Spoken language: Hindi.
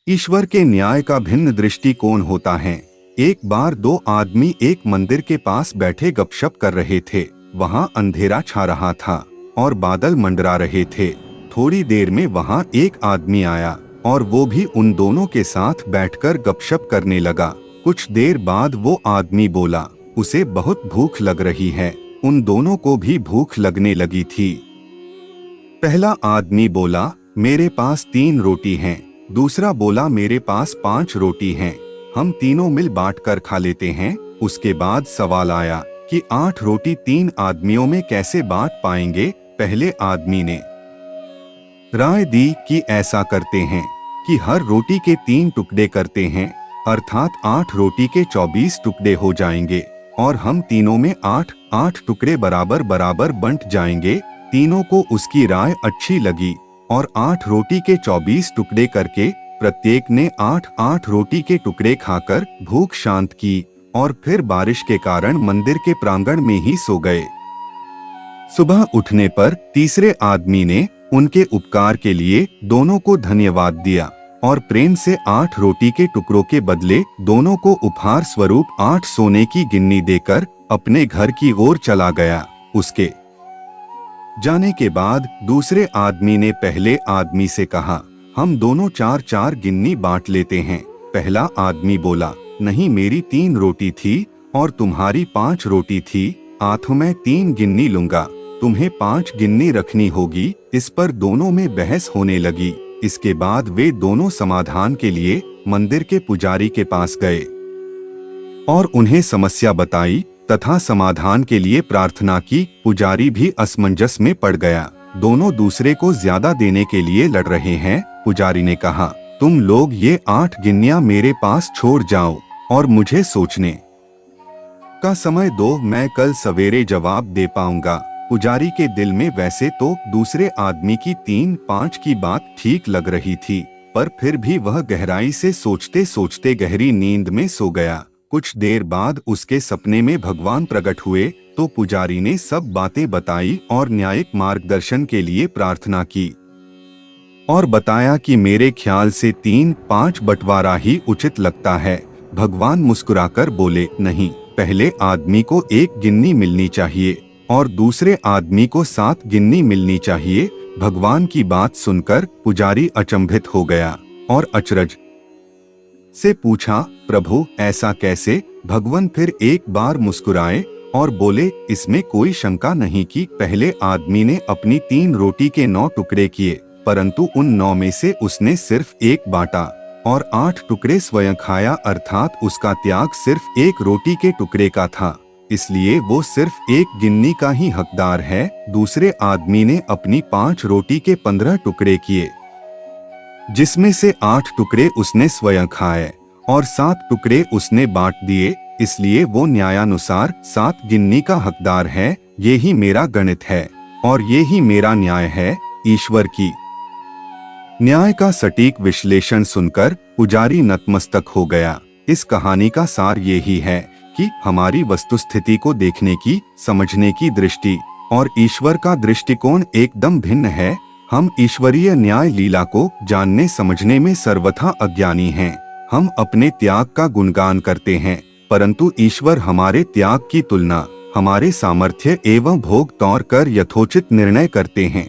ईश्वर के न्याय का भिन्न दृष्टिकोण होता है। एक बार दो आदमी एक मंदिर के पास बैठे गपशप कर रहे थे। वहाँ अंधेरा छा रहा था और बादल मंडरा रहे थे। थोड़ी देर में वहाँ एक आदमी आया और वो भी उन दोनों के साथ बैठकर गपशप करने लगा। कुछ देर बाद वो आदमी बोला, उसे बहुत भूख लग रही है। उन दोनों को भी भूख लगने लगी थी। पहला आदमी बोला, मेरे पास 3 रोटी हैं। दूसरा बोला, मेरे पास 5 रोटी हैं। हम तीनों मिल बांटकर खा लेते हैं। उसके बाद सवाल आया कि 8 रोटी 3 आदमियों में कैसे बांट पाएंगे। पहले आदमी ने राय दी कि ऐसा करते हैं कि हर रोटी के 3 टुकड़े करते हैं, अर्थात 8 रोटी के 24 टुकड़े हो जाएंगे और हम तीनों में 8-8 टुकड़े बराबर बराबर बंट जाएंगे। तीनों को उसकी राय अच्छी लगी और 8 रोटी के 24 टुकड़े करके प्रत्येक ने 8-8 रोटी के टुकड़े खाकर भूख शांत की और फिर बारिश के कारण मंदिर के प्रांगण में ही सो गए। सुबह उठने पर तीसरे आदमी ने उनके उपकार के लिए दोनों को धन्यवाद दिया और प्रेम से 8 रोटी के टुकड़ों के बदले दोनों को उपहार स्वरूप 8 सोने की गिन्नी देकर अपने घर की ओर चला गया। उसके जाने के बाद दूसरे आदमी ने पहले आदमी से कहा, हम दोनों 4-4 गिन्नी बांट लेते हैं। पहला आदमी बोला, नहीं, मेरी 3 रोटी थी और तुम्हारी 5 रोटी थी। आठों में 3 गिन्नी लूंगा, तुम्हें 5 गिन्नी रखनी होगी। इस पर दोनों में बहस होने लगी। इसके बाद वे दोनों समाधान के लिए मंदिर के पुजारी के पास गए और उन्हें समस्या बताई तथा समाधान के लिए प्रार्थना की। पुजारी भी असमंजस में पड़ गया। दोनों दूसरे को ज्यादा देने के लिए लड़ रहे हैं। पुजारी ने कहा, तुम लोग ये 8 गिन्नियां मेरे पास छोड़ जाओ और मुझे सोचने का समय दो, मैं कल सवेरे जवाब दे पाऊंगा। पुजारी के दिल में वैसे तो दूसरे आदमी की 3-5 की बात ठीक लग रही थी, पर फिर भी वह गहराई से सोचते सोचते गहरी नींद में सो गया। कुछ देर बाद उसके सपने में भगवान प्रकट हुए तो पुजारी ने सब बातें बताई और न्यायिक मार्गदर्शन के लिए प्रार्थना की और बताया कि मेरे ख्याल से 3-5 बंटवारा ही उचित लगता है। भगवान मुस्कुराकर बोले, नहीं, पहले आदमी को 1 गिन्नी मिलनी चाहिए और दूसरे आदमी को 7 गिन्नी मिलनी चाहिए। भगवान की बात सुनकर पुजारी अचंभित हो गया और अचरज से पूछा, प्रभु ऐसा कैसे? भगवान फिर एक बार मुस्कुराए और बोले, इसमें कोई शंका नहीं कि पहले आदमी ने अपनी 3 रोटी के 9 टुकड़े किए, परंतु उन 9 में से उसने सिर्फ 1 बांटा और 8 टुकड़े स्वयं खाया, अर्थात उसका त्याग सिर्फ 1 रोटी के टुकड़े का था, इसलिए वो सिर्फ 1 गिन्नी का ही हकदार है। दूसरे आदमी ने अपनी 5 रोटी के 15 टुकड़े किए, जिसमें से 8 टुकड़े उसने स्वयं खाए और 7 टुकड़े उसने बांट दिए, इसलिए वो न्यायानुसार 7 गिन्नी का हकदार है। ये ही मेरा गणित है और ये ही मेरा न्याय है। ईश्वर की न्याय का सटीक विश्लेषण सुनकर पुजारी नतमस्तक हो गया। इस कहानी का सार यही है कि हमारी वस्तुस्थिति को देखने की, समझने की दृष्टि और ईश्वर का दृष्टिकोण एकदम भिन्न है। हम ईश्वरीय न्याय लीला को जानने समझने में सर्वथा अज्ञानी हैं। हम अपने त्याग का गुणगान करते हैं, परंतु ईश्वर हमारे त्याग की तुलना हमारे सामर्थ्य एवं भोग तौर कर यथोचित निर्णय करते हैं।